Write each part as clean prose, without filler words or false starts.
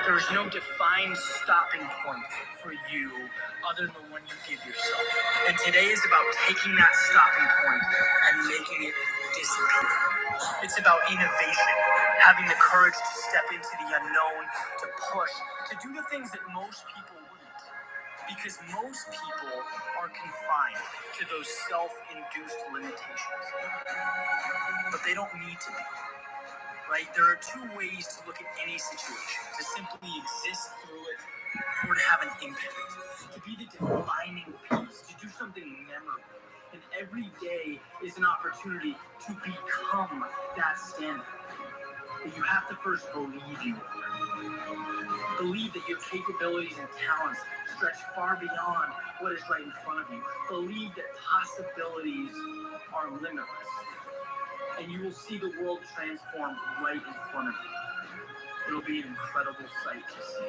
There's no defined stopping point for you other than the one you give yourself. And today is about taking that stopping point and making it disappear. It's about innovation, having the courage to step into the unknown, to push, to do the things that most people wouldn't. Because most people are confined to those self-induced limitations. But they don't need to be. Right? There are two ways to look at any situation: to simply exist through it, or to have an impact, to be the defining piece, to do something memorable. And every day is an opportunity to become that standard. But you have to first believe in it. Believe that your capabilities and talents stretch far beyond what is right in front of you. Believe that possibilities are limitless. And you will see the world transform right in front of you. It'll be an incredible sight to see.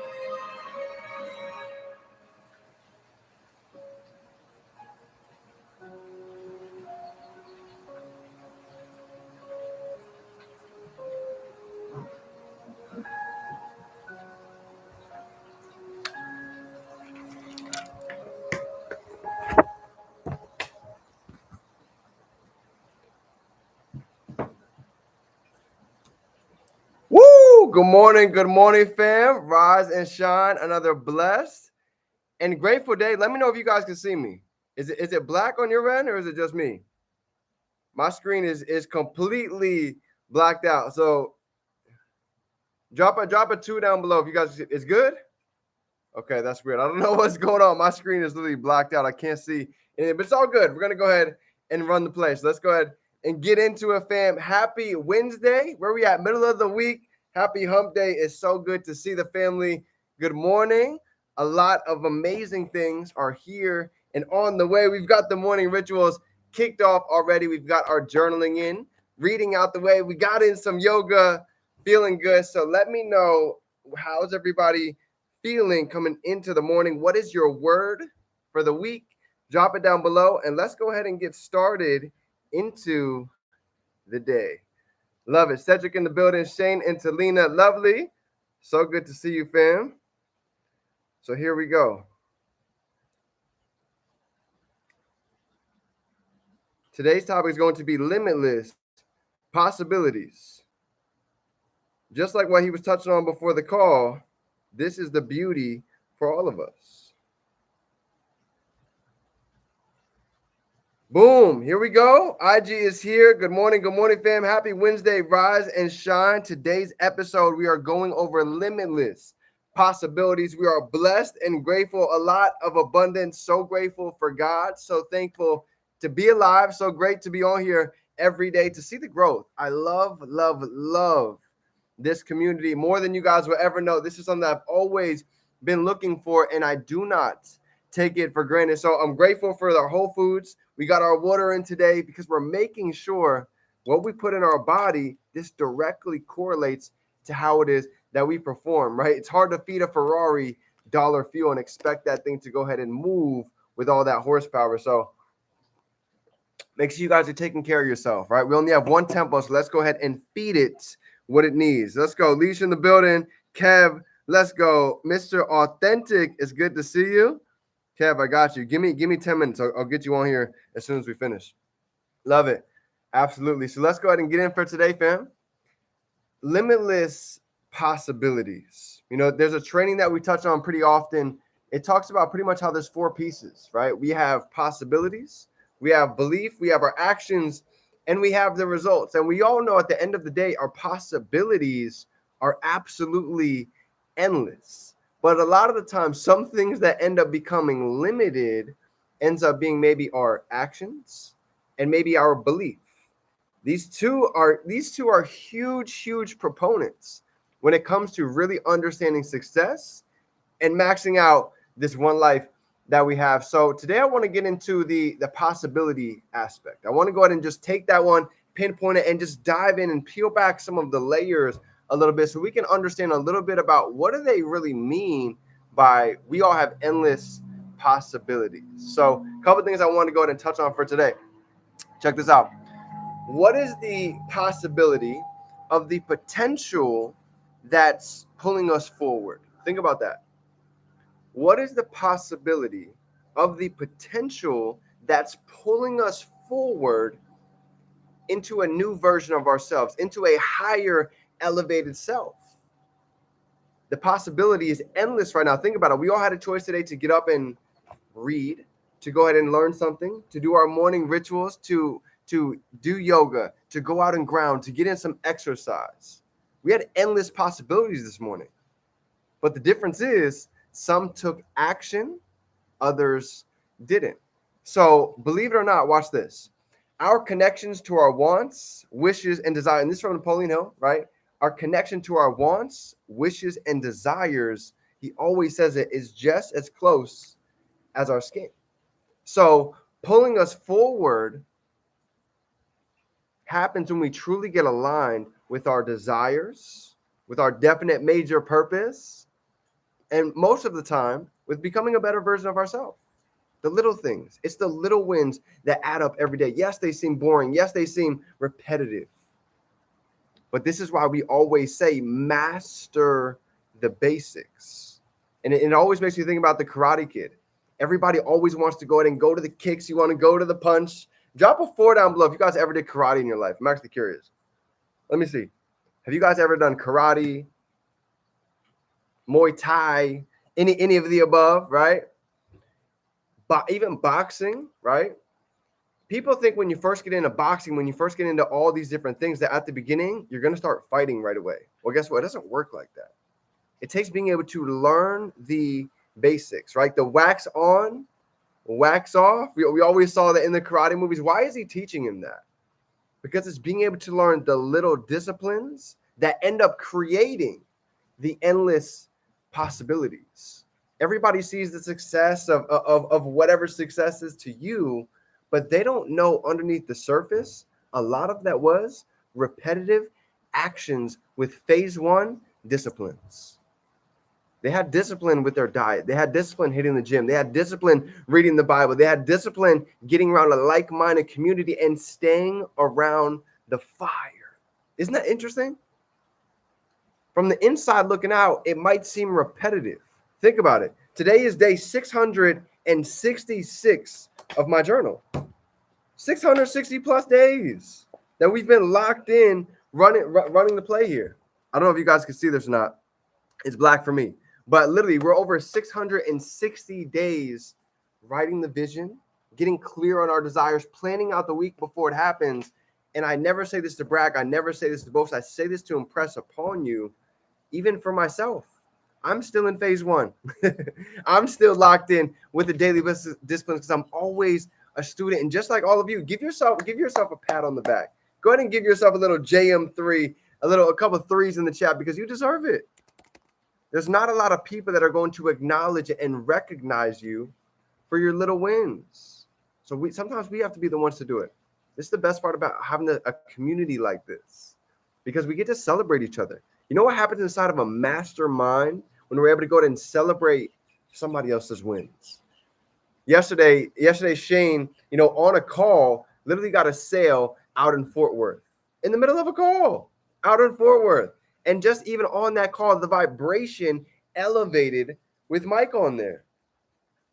Woo! Good morning, fam. Rise and shine. Another blessed and grateful day. Let me know if you guys can see me. Is it black on your end or is it just me? My screen is completely blacked out. So drop a 2 down below if you guys. It's good. Okay, that's weird. I don't know what's going on. My screen is literally blacked out. I can't see anything, but it's all good. We're gonna go ahead and run the play. So let's go ahead and get into it, fam. Happy Wednesday. Where we at? Middle of the week. Happy hump day. It's so good to see the family. Good morning. A lot of amazing things are here and on the way. We've got the morning rituals kicked off already. We've got our journaling in, reading out the way. We got in some yoga, feeling good. So let me know, how's everybody feeling coming into the morning? What is your word for the week? Drop it down below and let's go ahead and get started into the day. Love it. Cedric in the building. Shane and Talina. Lovely. So good to see you, fam. So here we go. Today's topic is going to be limitless possibilities. Just like what he was touching on before the call, this is the beauty for all of us. Boom, here we go. IG is here. Good morning, fam. Happy Wednesday. Rise and shine. Today's episode, we are going over limitless possibilities. We are blessed and grateful. A lot of abundance. So grateful for God. So thankful to be alive. So great to be on here every day to see the growth. I love this community more than you guys will ever know. This is something I've always been looking for, and I do not take it for granted. So I'm grateful for the Whole Foods. We got our water in today because we're making sure what we put in our body, this directly correlates to how it is that we perform, right? It's hard to feed a Ferrari dollar fuel and expect that thing to go ahead and move with all that horsepower. So make sure you guys are taking care of yourself, right? We only have one tempo, so let's go ahead and feed it what it needs. Let's go. Leash in the building. Kev, let's go. Mr. Authentic, it's good to see you. Kev, I got you. Give me 10 minutes. I'll get you on here as soon as we finish. Love it. Absolutely. So let's go ahead and get in for today, fam. Limitless possibilities. You know, there's a training that we touch on pretty often. It talks about pretty much how there's 4 pieces, right? We have possibilities, we have belief, we have our actions, and we have the results. And we all know at the end of the day, our possibilities are absolutely endless. But a lot of the time, some things that end up becoming limited ends up being maybe our actions and maybe our belief. These two are huge proponents when it comes to really understanding success and maxing out this one life that we have. So today I want to get into the possibility aspect. I want to go ahead and just take that one, pinpoint it, and just dive in and peel back some of the layers a little bit so we can understand a little bit about what do they really mean by we all have endless possibilities. So a couple of things I want to go ahead and touch on for today. Check this out. What is the possibility of the potential that's pulling us forward? Think about that. What is the possibility of the potential that's pulling us forward into a new version of ourselves, into a higher elevated self? The possibility is endless right now. Think about it. We all had a choice today to get up and read, to go ahead and learn something, to do our morning rituals, to do yoga, to go out and ground, to get in some exercise. We had endless possibilities this morning. But the difference is some took action, others didn't. So believe it or not, watch this. Our connections to our wants, wishes, and desires, and this is from Napoleon Hill, right? Our connection to our wants, wishes, and desires, he always says it, is just as close as our skin. So pulling us forward happens when we truly get aligned with our desires, with our definite major purpose, and most of the time with becoming a better version of ourselves. The little things, it's the little wins that add up every day. Yes, they seem boring. Yes, they seem repetitive. But this is why we always say master the basics. And it always makes me think about the Karate Kid. Everybody always wants to go ahead and go to the kicks. You want to go to the punch. Drop a 4 down below if you guys ever did karate in your life. I'm actually curious. Let me see. Have you guys ever done karate, Muay Thai, any of the above, right? But even boxing, right? People think when you first get into boxing, when you first get into all these different things, that at the beginning, you're going to start fighting right away. Well, guess what? It doesn't work like that. It takes being able to learn the basics, right? The wax on, wax off. We always saw that in the karate movies. Why is he teaching him that? Because it's being able to learn the little disciplines that end up creating the endless possibilities. Everybody sees the success of whatever success is to you, but they don't know underneath the surface, a lot of that was repetitive actions with phase 1 disciplines. They had discipline with their diet. They had discipline hitting the gym. They had discipline reading the Bible. They had discipline getting around a like-minded community and staying around the fire. Isn't that interesting? From the inside looking out, it might seem repetitive. Think about it. Today is day 666 of my journal. 660 plus days that we've been locked in running the play here. I don't know if you guys can see this or not. It's black for me. But literally, we're over 660 days writing the vision, getting clear on our desires, planning out the week before it happens. And I never say this to brag. I never say this to boast. I say this to impress upon you, even for myself. I'm still in phase 1. I'm still locked in with the daily disciplines because I'm always a student. And just like all of you, give yourself a pat on the back. Go ahead and give yourself a little JM3, a couple of threes in the chat because you deserve it. There's not a lot of people that are going to acknowledge and recognize you for your little wins. So sometimes we have to be the ones to do it. This is the best part about having a community like this, because we get to celebrate each other. You know what happens inside of a mastermind when we're able to go ahead and celebrate somebody else's wins? Yesterday, Shane, on a call, literally got a sale out in Fort Worth, in the middle of a call out in Fort Worth. And just even on that call, the vibration elevated with Mike on there.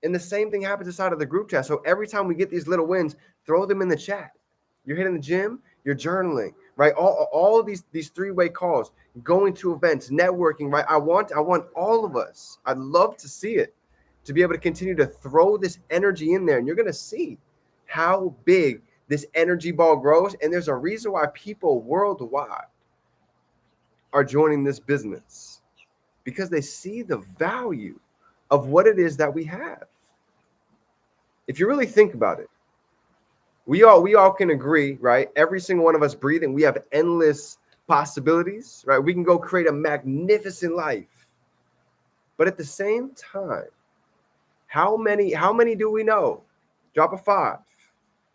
And the same thing happens inside of the group chat. So every time we get these little wins, throw them in the chat. You're hitting the gym, you're journaling, right? All of these 3-way calls, going to events, networking, right? I want all of us. I'd love to see it, to be able to continue to throw this energy in there. And you're going to see how big this energy ball grows. And there's a reason why people worldwide are joining this business, because they see the value of what it is that we have. If you really think about it, we all can agree, right? Every single one of us breathing, we have endless possibilities, right? We can go create a magnificent life. But at the same time, how many do we know? Drop a 5.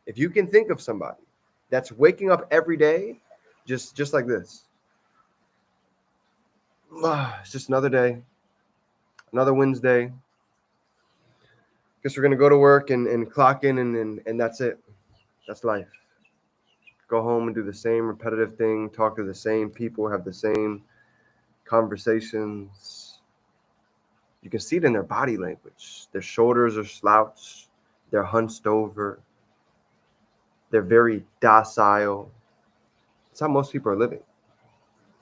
If you can think of somebody that's waking up every day just like this. It's just another day, another Wednesday. Guess we're gonna go to work and clock in and that's it. That's life. Go home and do the same repetitive thing, talk to the same people, have the same conversations. You can see it in their body language. Their shoulders are slouched. They're hunched over. They're very docile. It's how most people are living.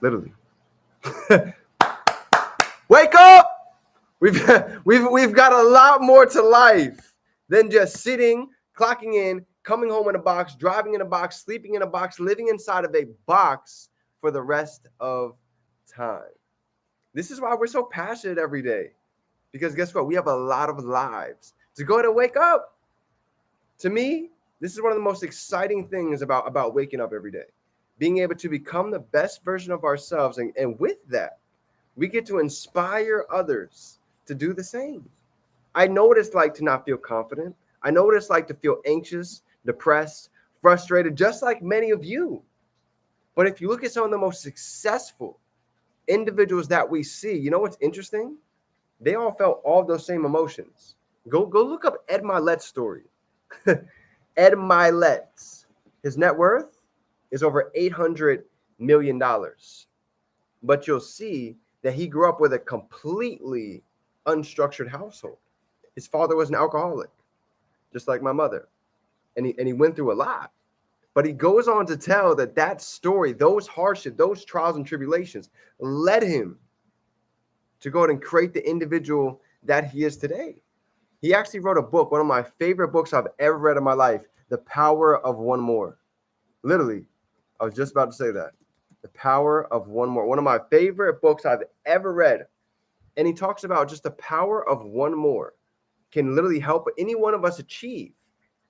Literally. Wake up! We've got a lot more to life than just sitting, clocking in, coming home in a box, driving in a box, sleeping in a box, living inside of a box for the rest of time. This is why we're so passionate every day. Because guess what? We have a lot of lives. To go ahead and wake up. To me, this is one of the most exciting things about waking up every day. Being able to become the best version of ourselves. And with that, we get to inspire others to do the same. I know what it's like to not feel confident. I know what it's like to feel anxious, depressed, frustrated, just like many of you. But if you look at some of the most successful individuals that we see, you know what's interesting? They all felt all of those same emotions. Go look up Ed Milet's story. Ed Milet, his net worth is over $800 million. But you'll see that he grew up with a completely unstructured household. His father was an alcoholic, just like my mother. And he went through a lot. But he goes on to tell that story, those hardships, those trials and tribulations led him to go out and create the individual that he is today. He actually wrote a book, one of my favorite books I've ever read in my life, The Power of One More. Literally, I was just about to say that. The Power of One More. One of my favorite books I've ever read. And he talks about just the power of one more can literally help any one of us achieve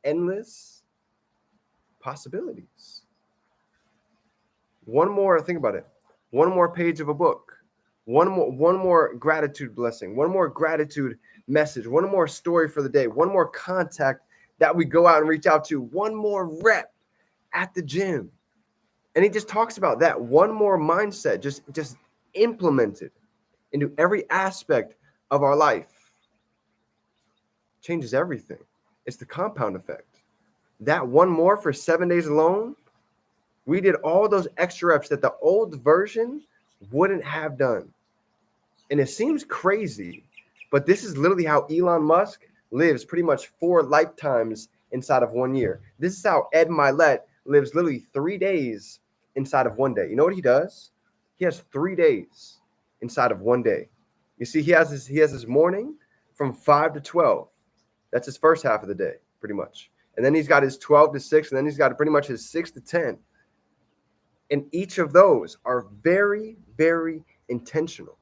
endless possibilities. One more, think about it. One more page of a book. One more gratitude blessing. One more gratitude message. One more story for the day. One more contact that we go out and reach out to. One more rep at the gym. And he just talks about that one more mindset, just implemented into every aspect of our life. Changes everything. It's the compound effect. That one more for 7 days alone, we did all those extra reps that the old version wouldn't have done. And it seems crazy, but this is literally how Elon Musk lives pretty much 4 lifetimes inside of 1 year. This is how Ed Milet lives literally 3 days inside of 1 day. You know what he does? He has 3 days inside of 1 day. You see, he has his morning from 5 to 12. That's his first half of the day, pretty much. And then he's got his 12 to 6, and then he's got pretty much his 6 to 10. And each of those are very, very intentional.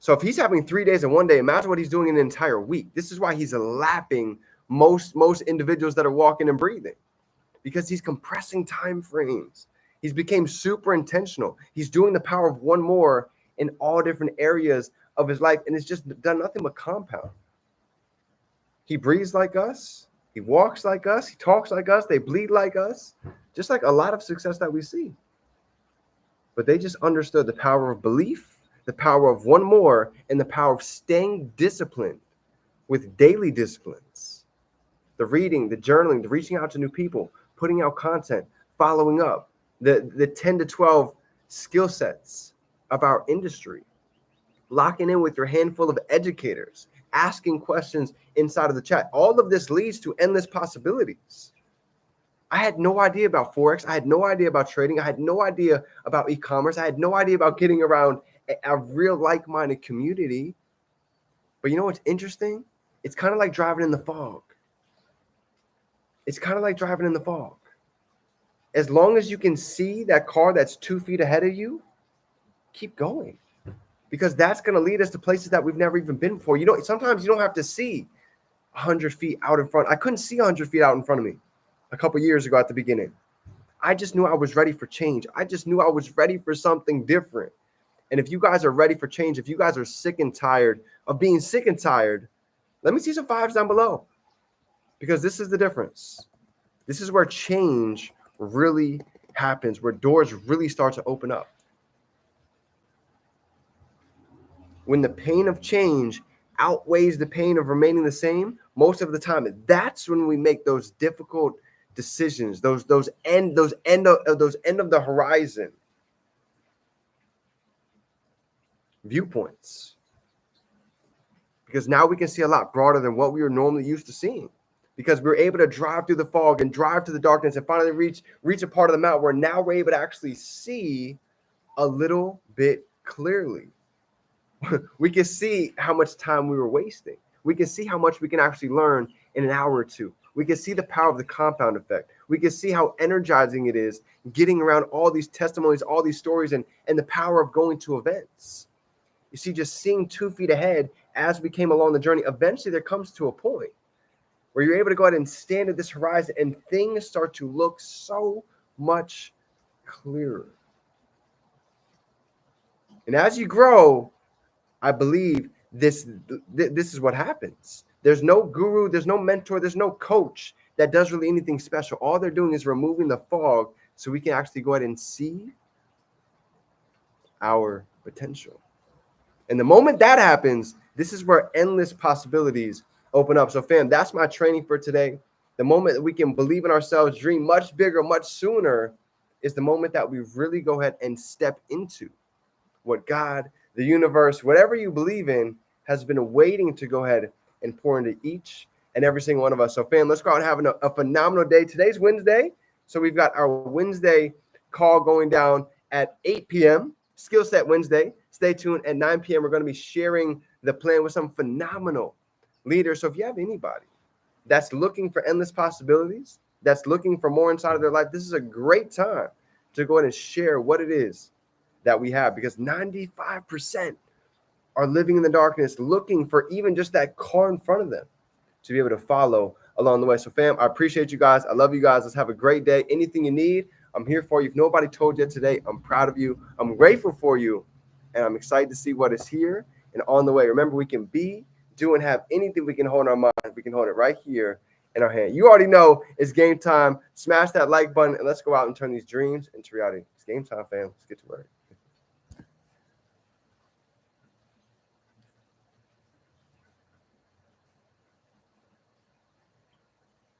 So if he's having 3 days in 1 day, imagine what he's doing in an entire week. This is why he's lapping most individuals that are walking and breathing, because he's compressing time frames. He's became super intentional. He's doing the power of one more in all different areas of his life, and it's just done nothing but compound. He breathes like us. He walks like us. He talks like us. They bleed like us, just like a lot of success that we see. But they just understood the power of belief, the power of one more, and the power of staying disciplined with daily disciplines. The reading, the journaling, the reaching out to new people, putting out content, following up, the 10 to 12 skill sets of our industry, locking in with your handful of educators, asking questions inside of the chat. All of this leads to endless possibilities. I had no idea about Forex. I had no idea about trading. I had no idea about e-commerce. I had no idea about getting around a real like-minded community. But you know what's interesting? It's kind of like driving in the fog. It's kind of like driving in the fog. As long as you can see that car that's 2 feet ahead of you, keep going. Because that's going to lead us to places that we've never even been before. Sometimes you don't have to see 100 feet out in front. I couldn't see 100 feet out in front of me a couple years ago at the beginning. I just knew I was ready for change. I just knew I was ready for something different. And if you guys are ready for change, if you guys are sick and tired of being sick and tired, let me see some 5s down below. Because this is the difference. This is where change really happens, where doors really start to open up. When the pain of change outweighs the pain of remaining the same, most of the time, that's when we make those difficult decisions, those end of the horizon. viewpoints, because now we can see a lot broader than what we were normally used to seeing, because we're able to drive through the fog and drive to the darkness and finally reach a part of the mount where now we're able to actually see a little bit clearly. We can see how much time we were wasting. We can see how much we can actually learn in an hour or two. We can see the power of the compound effect. We can see how energizing it is getting around all these testimonies, all these stories, and the power of going to events. You see, just seeing 2 feet ahead as we came along the journey, eventually there comes to a point where you're able to go ahead and stand at this horizon and things start to look so much clearer. And as you grow, I believe this is what happens. There's no guru, there's no mentor, there's no coach that does really anything special. All they're doing is removing the fog so we can actually go ahead and see our potential. And the moment that happens, this is where endless possibilities open up. So fam, that's my training for today. The moment that we can believe in ourselves, dream much bigger, much sooner, is the moment that we really go ahead and step into what God, the universe, whatever you believe in, has been waiting to go ahead and pour into each and every single one of us. So fam, let's go out and have a phenomenal day. Today's Wednesday. So we've got our Wednesday call going down at 8 p.m. Skill Set Wednesday. Stay tuned. At 9 p.m., we're going to be sharing the plan with some phenomenal leaders. So if you have anybody that's looking for endless possibilities, that's looking for more inside of their life, this is a great time to go ahead and share what it is that we have, because 95% are living in the darkness, looking for even just that car in front of them to be able to follow along the way. So fam, I appreciate you guys. I love you guys. Let's have a great day. Anything you need, I'm here for you. If nobody told you today, I'm proud of you. I'm grateful for you. And I'm excited to see what is here and on the way. Remember, we can be, do, and have anything we can hold in our mind. We can hold it right here in our hand. You already know it's game time. Smash that like button and let's go out and turn these dreams into reality. It's game time, fam. Let's get to work.